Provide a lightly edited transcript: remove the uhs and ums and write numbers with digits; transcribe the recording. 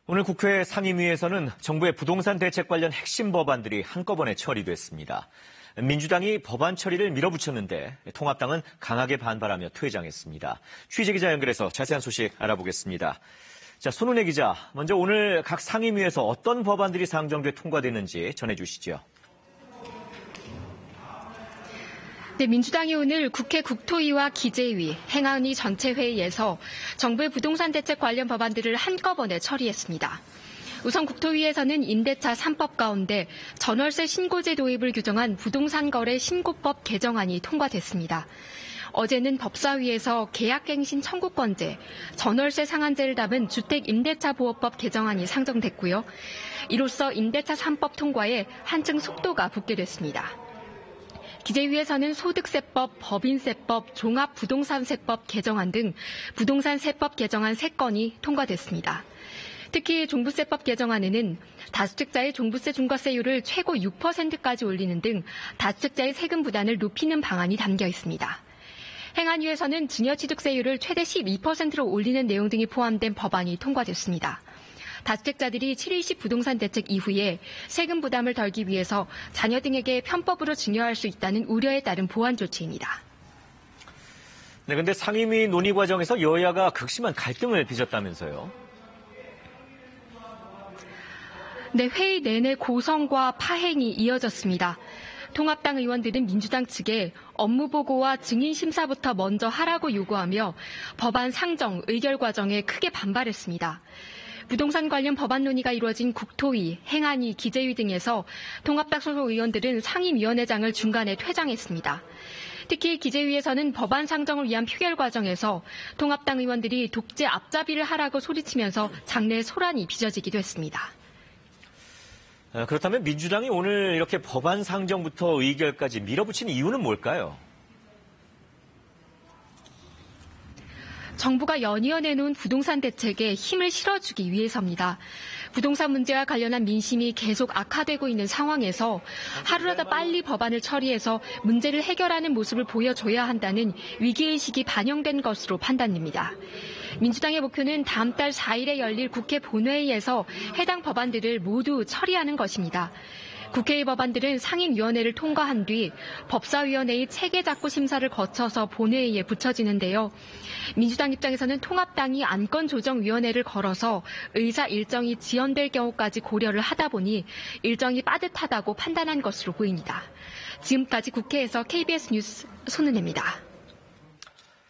오늘 국회 상임위에서는 정부의 부동산 대책 관련 핵심 법안들이 한꺼번에 처리됐습니다. 민주당이 법안 처리를 밀어붙였는데 통합당은 강하게 반발하며 퇴장했습니다. 취재기자 연결해서 자세한 소식 알아보겠습니다. 자, 손은혜 기자, 먼저 오늘 각 상임위에서 어떤 법안들이 상정돼 통과됐는지 전해주시죠. 네, 민주당이 오늘 국회 국토위와 기재위, 행안위 전체 회의에서 정부의 부동산 대책 관련 법안들을 한꺼번에 처리했습니다. 우선 국토위에서는 임대차 3법 가운데 전월세 신고제 도입을 규정한 부동산 거래 신고법 개정안이 통과됐습니다. 어제는 법사위에서 계약갱신 청구권제, 전월세 상한제를 담은 주택임대차보호법 개정안이 상정됐고요. 이로써 임대차 3법 통과에 한층 속도가 붙게 됐습니다. 기재위에서는 소득세법, 법인세법, 종합부동산세법 개정안 등 부동산세법 개정안 3건이 통과됐습니다. 특히 종부세법 개정안에는 다주택자의 종부세 중과세율을 최고 6%까지 올리는 등 다주택자의 세금 부담을 높이는 방안이 담겨 있습니다. 행안위에서는 증여취득세율을 최대 12%로 올리는 내용 등이 포함된 법안이 통과됐습니다. 다주택자들이 7.20 부동산 대책 이후에 세금 부담을 덜기 위해서 자녀 등에게 편법으로 증여할 수 있다는 우려에 따른 보완 조치입니다. 네, 근데 상임위 논의 과정에서 여야가 극심한 갈등을 빚었다면서요? 네, 회의 내내 고성과 파행이 이어졌습니다. 통합당 의원들은 민주당 측에 업무 보고와 증인 심사부터 먼저 하라고 요구하며 법안 상정, 의결 과정에 크게 반발했습니다. 부동산 관련 법안 논의가 이루어진 국토위, 행안위, 기재위 등에서 통합당 소속 의원들은 상임위원회장을 중간에 퇴장했습니다. 특히 기재위에서는 법안 상정을 위한 표결 과정에서 통합당 의원들이 독재 앞잡이를 하라고 소리치면서 장내 소란이 빚어지기도 했습니다. 그렇다면 민주당이 오늘 이렇게 법안 상정부터 의결까지 밀어붙인 이유는 뭘까요? 정부가 연이어 내놓은 부동산 대책에 힘을 실어주기 위해서입니다. 부동산 문제와 관련한 민심이 계속 악화되고 있는 상황에서 하루라도 빨리 법안을 처리해서 문제를 해결하는 모습을 보여줘야 한다는 위기의식이 반영된 것으로 판단됩니다. 민주당의 목표는 다음 달 4일에 열릴 국회 본회의에서 해당 법안들을 모두 처리하는 것입니다. 국회의 법안들은 상임위원회를 통과한 뒤 법사위원회의 체계작구 심사를 거쳐서 본회의에 붙여지는데요. 민주당 입장에서는 통합당이 안건조정위원회를 걸어서 의사 일정이 지연될 경우까지 고려를 하다 보니 일정이 빠듯하다고 판단한 것으로 보입니다. 지금까지 국회에서 KBS 뉴스 손은혜입니다.